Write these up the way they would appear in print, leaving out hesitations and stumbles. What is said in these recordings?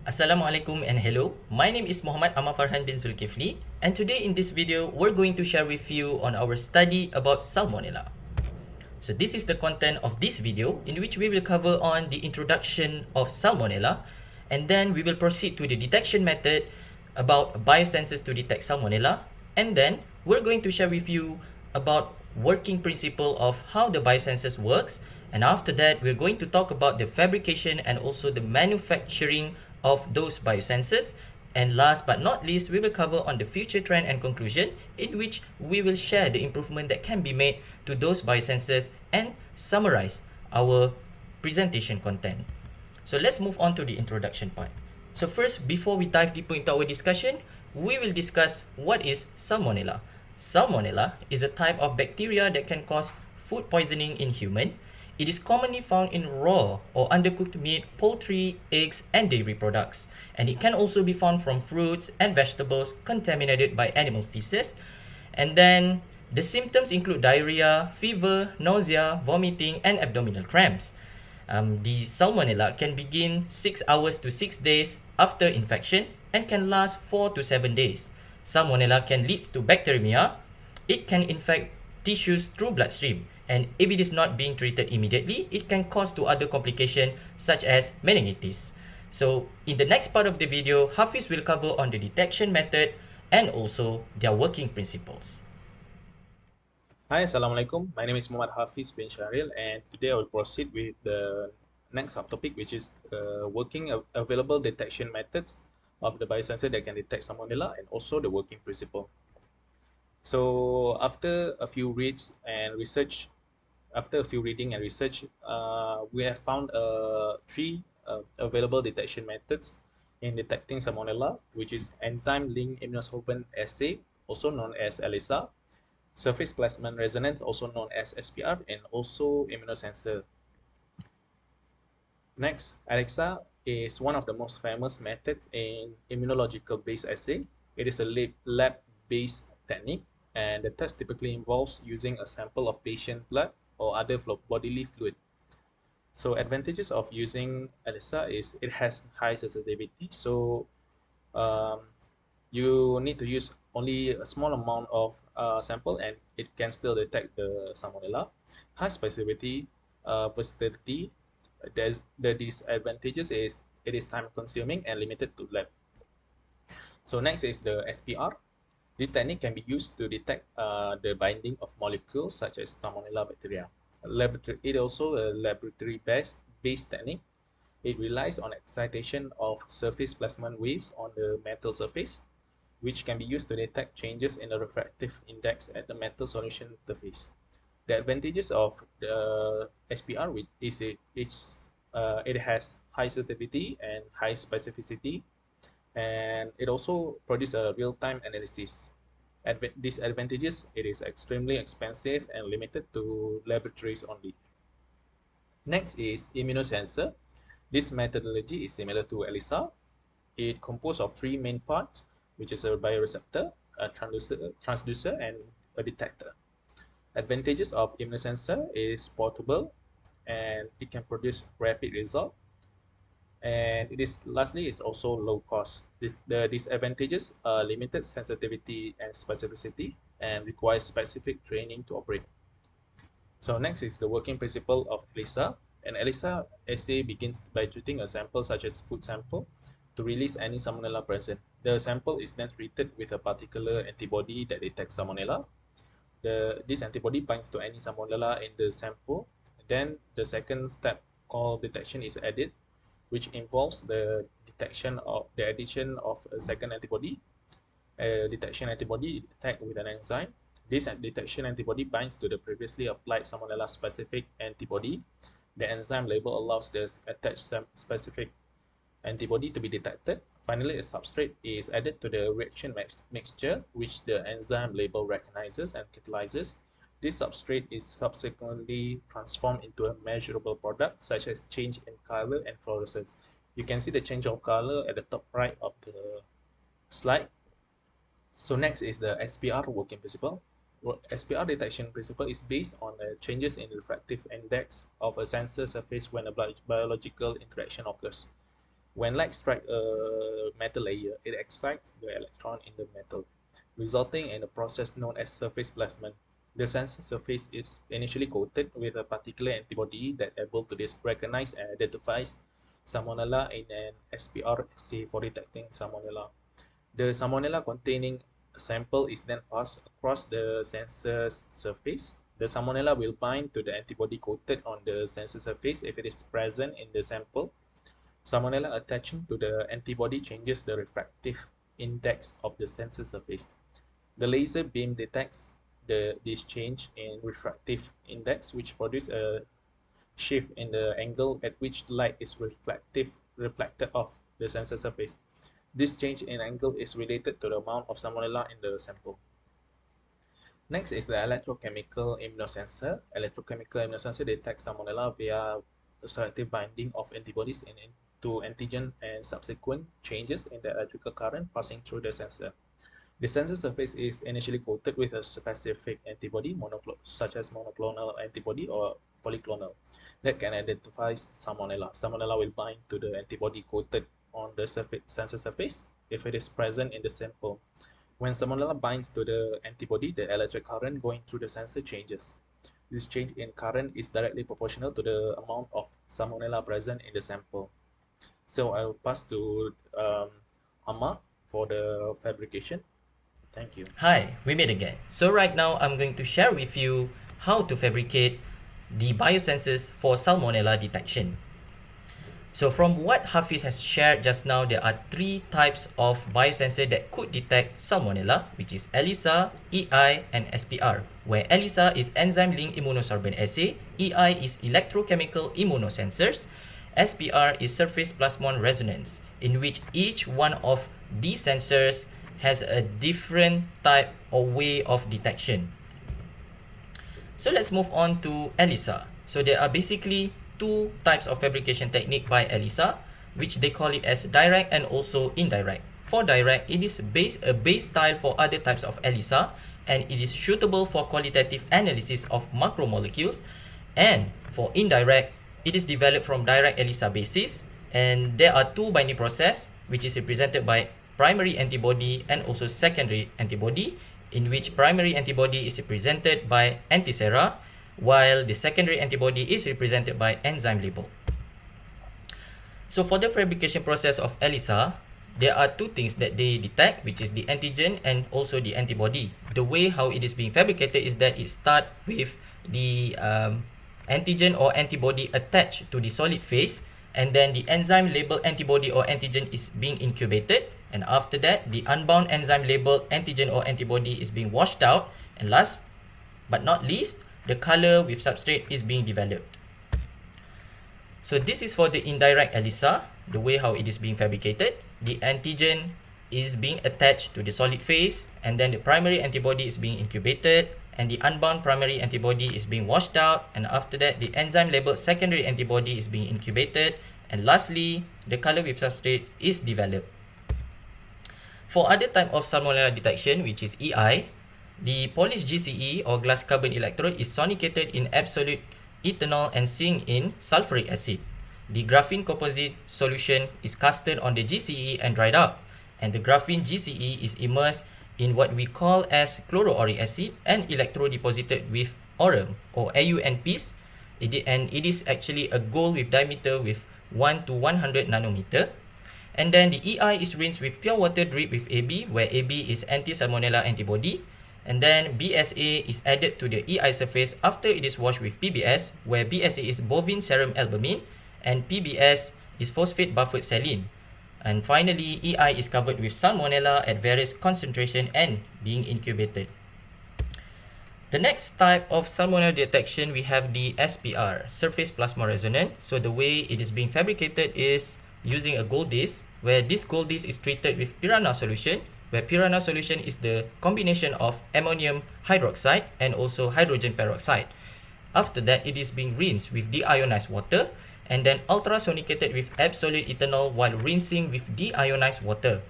Assalamualaikum and hello. My name is Muhamad Ammar Farhan bin Zulkefli, and today in this video we're going to share with you on our study about Salmonella. So this is the content of this video in which we will cover on the introduction of Salmonella, and then we will proceed to the detection method about biosensors to detect Salmonella, and then we're going to share with you about working principle of how the biosensors works, and after that we're going to talk about the fabrication and also the manufacturing of those biosensors. And last but not least, we will cover on the future trend and conclusion, in which we will share the improvement that can be made to those biosensors and summarize our presentation content. So let's move on to the introduction part. So first, before we dive deeper into our discussion, we will discuss what is Salmonella. Salmonella is a type of bacteria that can cause food poisoning in human. It is commonly found in raw or undercooked meat, poultry, eggs, and dairy products. And it can also be found from fruits and vegetables contaminated by animal feces. And then the symptoms include diarrhea, fever, nausea, vomiting, and abdominal cramps. The Salmonella can begin 6 hours to 6 days after infection and can last 4 to 7 days. Salmonella can lead to bacteremia. It can infect tissues through bloodstream, and if it is not being treated immediately, it can cause to other complications such as meningitis. So in the next part of the video, Hafeez will cover on the detection method and also their working principles. Hi, Assalamualaikum. My name is Muhammad Hafeez bin Shahril, and today I will proceed with the next subtopic, which is working available detection methods of the biosensor that can detect Salmonella and also the working principle. So after a few reads and research, after a few reading and research, we have found three available detection methods in detecting Salmonella, which is enzyme-linked immunosorbent assay, also known as ELISA, surface plasmon resonance, also known as SPR, and also immunosensor. Next, ELISA is one of the most famous methods in immunological based assay. It is a lab-based technique, and the test typically involves using a sample of patient blood or other bodily fluid. So advantages of using ELISA is it has high sensitivity, so um, you need to use only a small amount of sample and it can still detect the Salmonella. High specificity, versatility. The disadvantages is it is time consuming and limited to lab. So next is the SPR. This technique can be used to detect the binding of molecules such as Salmonella bacteria. It also a laboratory-based technique. It relies on excitation of surface plasmon waves on the metal surface, which can be used to detect changes in the refractive index at the metal solution interface. The advantages of the SPR is it has high sensitivity and high specificity, and it also produces a real-time analysis. Disadvantages, it is extremely expensive and limited to laboratories only. Next is immunosensor. This methodology is similar to ELISA. It composed of three main parts, which is a bioreceptor, a transducer, and a detector. Advantages of immunosensor is portable and it can produce rapid result, and it is lastly is also low cost. The disadvantages are limited sensitivity and specificity and requires specific training to operate. So next is the working principle of ELISA. An ELISA assay begins by treating a sample such as food sample to release any Salmonella present. The sample is then treated with a particular antibody that detects Salmonella. This antibody binds to any Salmonella in the sample. Then the second step called detection is added, which involves the addition of a second antibody. A detection antibody detect with an enzyme. This detection antibody binds to the previously applied Salmonella specific antibody. The enzyme label allows the attached specific antibody to be detected. Finally, a substrate is added to the reaction mixture, which the enzyme label recognizes and catalyzes. This substrate is subsequently transformed into a measurable product, such as change in color and fluorescence. You can see the change of color at the top right of the slide. So next is the SPR working principle. SPR detection principle is based on the changes in refractive index of a sensor surface when a biological interaction occurs. When light strikes a metal layer, it excites the electron in the metal, resulting in a process known as surface placement. The sensor surface is initially coated with a particular antibody that able to recognize and identifies Salmonella in an SPR assay for detecting Salmonella. The Salmonella containing sample is then passed across the sensor's surface. The Salmonella will bind to the antibody coated on the sensor surface if it is present in the sample. Salmonella attaching to the antibody changes the refractive index of the sensor surface. The laser beam detects this change in refractive index, which produces a shift in the angle at which light is reflected off the sensor surface. This change in angle is related to the amount of Salmonella in the sample. Next is the electrochemical immunosensor. Electrochemical immunosensor detects Salmonella via selective binding of antibodies to antigen and subsequent changes in the electrical current passing through the sensor. The sensor surface is initially coated with a specific antibody, such as monoclonal antibody or polyclonal, that can identify Salmonella. Salmonella will bind to the antibody coated on the sensor surface if it is present in the sample. When Salmonella binds to the antibody, the electric current going through the sensor changes. This change in current is directly proportional to the amount of Salmonella present in the sample. So I'll pass to Ammar for the fabrication. Thank you. Hi, we meet again. So right now I'm going to share with you how to fabricate the biosensors for Salmonella detection. So from what Hafeez has shared just now, there are three types of biosensor that could detect Salmonella, which is ELISA, EI, and SPR, where ELISA is enzyme-linked immunosorbent assay, EI is electrochemical immunosensors, SPR is surface plasmon resonance, in which each one of these sensors has a different type or way of detection. So let's move on to ELISA. So there are basically two types of fabrication technique by ELISA, which they call it as direct and also indirect. For direct, it is a base style for other types of ELISA, and it is suitable for qualitative analysis of macromolecules. And for indirect, it is developed from direct ELISA basis, and there are two binding process, which is represented by primary antibody and also secondary antibody, in which primary antibody is represented by antisera, while the secondary antibody is represented by enzyme label. So for the fabrication process of ELISA, there are two things that they detect, which is the antigen and also the antibody. The way how it is being fabricated is that it starts with the antigen or antibody attached to the solid phase, and then the enzyme labeled antibody or antigen is being incubated, and after that the unbound enzyme labeled antigen or antibody is being washed out, and last but not least, the color with substrate is being developed. So this is for the indirect ELISA, the way how it is being fabricated. The antigen is being attached to the solid phase, and then the primary antibody is being incubated, and the unbound primary antibody is being washed out, and after that the enzyme labeled secondary antibody is being incubated, and lastly the color with substrate is developed. For other type of Salmonella detection, which is EI, the polished GCE or glass carbon electrode is sonicated in absolute ethanol and sink in sulfuric acid. The graphene composite solution is casted on the GCE and dried out, and the graphene GCE is immersed in what we call as chloroauric acid and electrodeposited with aurum or AUN piece, and it is actually a gold with diameter with 1 to 100 nanometer. And then the EI is rinsed with pure water drip with AB, where AB is anti-salmonella antibody. And then BSA is added to the EI surface after it is washed with PBS, where BSA is bovine serum albumin and PBS is phosphate buffered saline. And finally, EI is covered with Salmonella at various concentration and being incubated. The next type of Salmonella detection, we have the SPR, surface plasmon resonance. So the way it is being fabricated is using a gold disc, where this gold disc is treated with piranha solution, where piranha solution is the combination of ammonium hydroxide and also hydrogen peroxide. After that, it is being rinsed with deionized water and then ultrasonicated with absolute ethanol while rinsing with deionized water.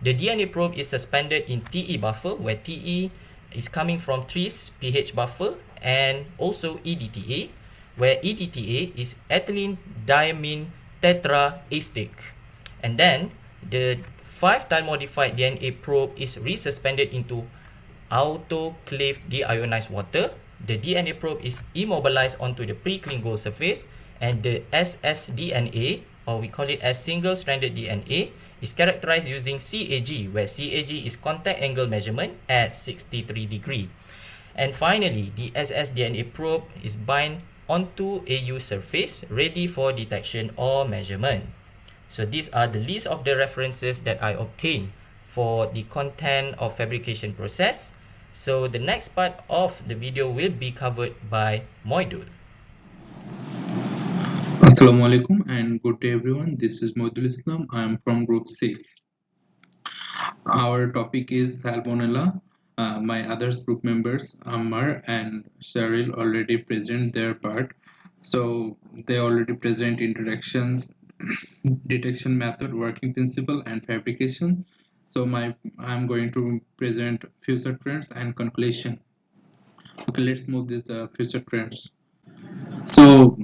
The DNA probe is suspended in TE buffer, where TE is coming from Tris pH buffer, and also EDTA, where EDTA is ethylene diamine tetraester. And then the 5-tile modified DNA probe is resuspended into autoclaved deionized water. The DNA probe is immobilized onto the preclinical surface, and the ssDNA, or we call it as single-stranded DNA, is characterized using CAG, where CAG is contact angle measurement at 63 degree. And finally, the ssDNA probe is bind onto AU surface, ready for detection or measurement. So these are the list of the references that I obtained for the content of fabrication process. So the next part of the video will be covered by Moydul. Assalamu alaikum and good day everyone. This is Moydul Islam. I am from group 6. Our topic is Salmonella. My others group members Ammar and Shahril already present their part. So they already present introductions, detection method, working principle and fabrication. So I'm going to present future trends and conclusion. Okay, let's move this the future trends. So,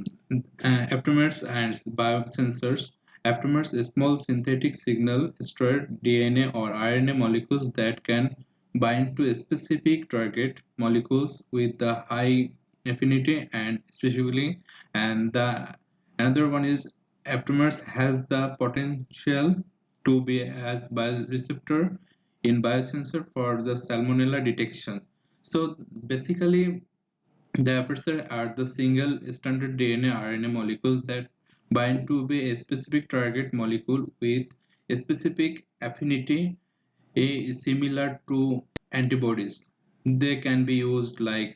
aptamers and biosensors. Aptamers are small synthetic signal stored DNA or RNA molecules that can bind to specific target molecules with the high affinity and specifically. And the another one is aptamers has the potential to be as bioreceptor in biosensor for the salmonella detection. So basically the aperture are the single stranded DNA RNA molecules that bind to a specific target molecule with a specific affinity similar to antibodies. They can be used as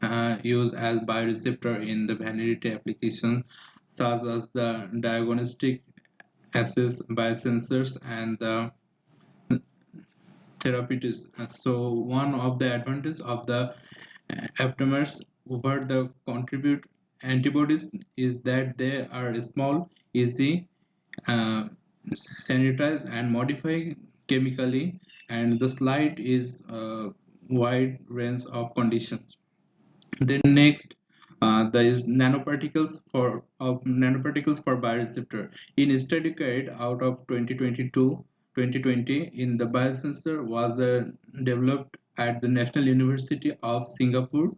bioreceptor in the vanity application such as the diagnostic assays, biosensors, and the therapeutics. So one of the advantages of the aptamers over the contribute antibodies is that they are small, easy, uh, sanitize and modify chemically, and the slide is a wide range of conditions. Then next, there is nanoparticles for bioreceptor. In a study carried out of 2020 in the biosensor was developed at the National University of Singapore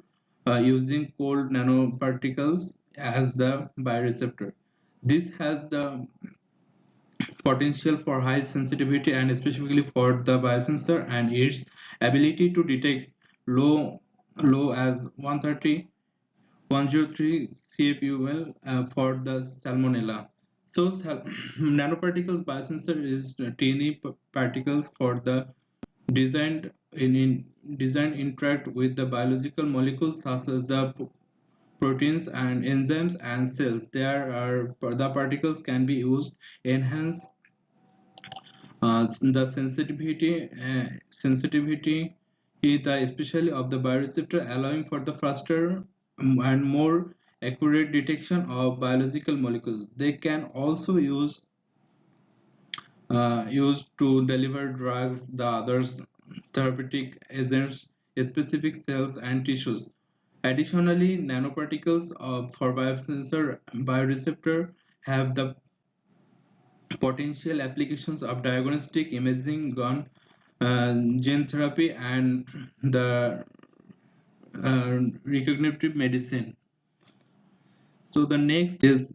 using cold nanoparticles as the bioreceptor. This has the potential for high sensitivity and specifically for the biosensor and its ability to detect low low as 103 CFUL for the Salmonella. So nanoparticles biosensor is tiny particles for the designed design interact with the biological molecules such as the proteins and enzymes and cells. There are the particles can be used enhance the sensitivity especially of the bioreceptor, allowing for the faster and more accurate detection of biological molecules. They can also used to deliver drugs, the others therapeutic agents, specific cells and tissues. Additionally, nanoparticles for biosensor bioreceptor have the potential applications of diagnostic imaging, gene therapy, and the recognitive medicine. So the next is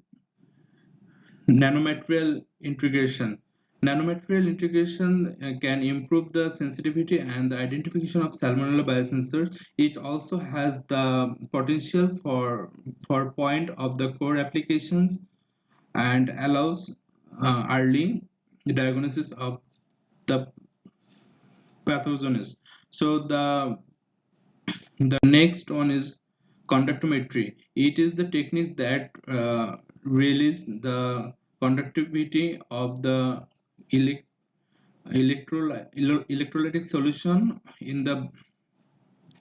nanomaterial integration. Nanomaterial integration can improve the sensitivity and the identification of salmonella biosensors. It also has the potential for point of the core applications and allows early diagnosis of the pathogens. So the next one is conductometry. It is the techniques that release the conductivity of the elec electrolytic solution in the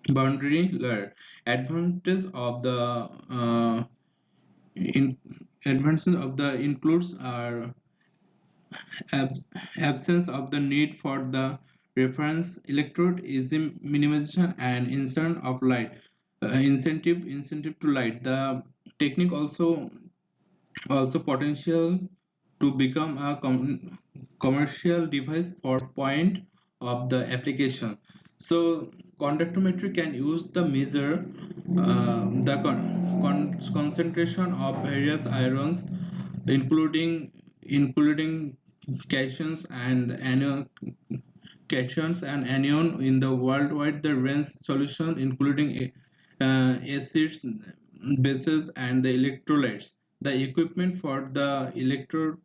boundary layer. Advantage of the in advantages of the includes are absence of the need for the reference electrode is minimization and incident of light incentive to light. The technique also potential to become a commercial device for point of the application. So conductometry can use the measure the concentration of various ions, including cations and anion in the worldwide the range solution, including acids, bases, and the electrolytes. The equipment for the electrode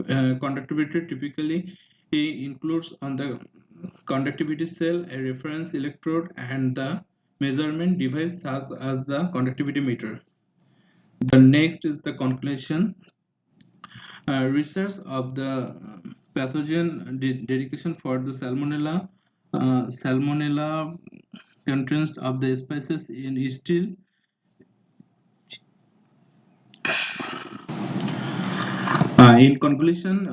conductivity typically includes on the conductivity cell a reference electrode and the measurement device such as the conductivity meter. The next is the conclusion. Research of the pathogen dedication for the salmonella contents of the species in steel. In conclusion,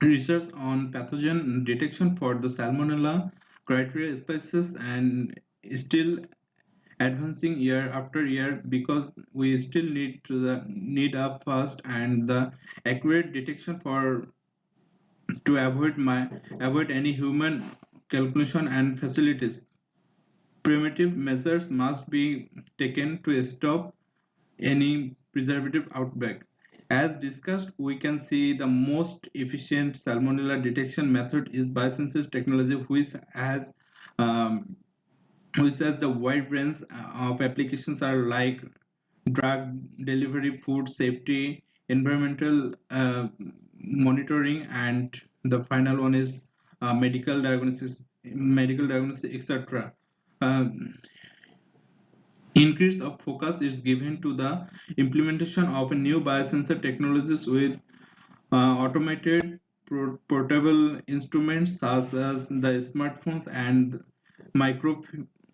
research on pathogen detection for the Salmonella criteria species and still advancing year after year because we still need a fast and the accurate detection for to avoid any human calculation and facilities. Primitive measures must be taken to stop any preservative outbreak. As discussed, we can see the most efficient salmonella detection method is biosensors technology, um, which has the wide range of applications are like drug delivery, food safety, environmental monitoring, and the final one is medical diagnosis, etc. Increase of focus is given to the implementation of a new biosensor technologies with automated portable instruments such as the smartphones and micro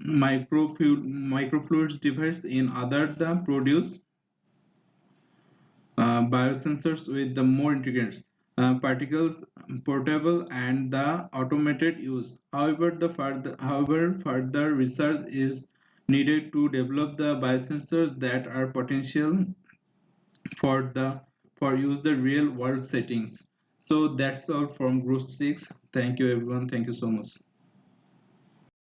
microfluids device in other the produce biosensors with the more integrated particles portable and the automated use. However, further research is needed to develop the biosensors that are potential for the for use the real world settings. So that's all from group 6. Thank you everyone. Thank you so much.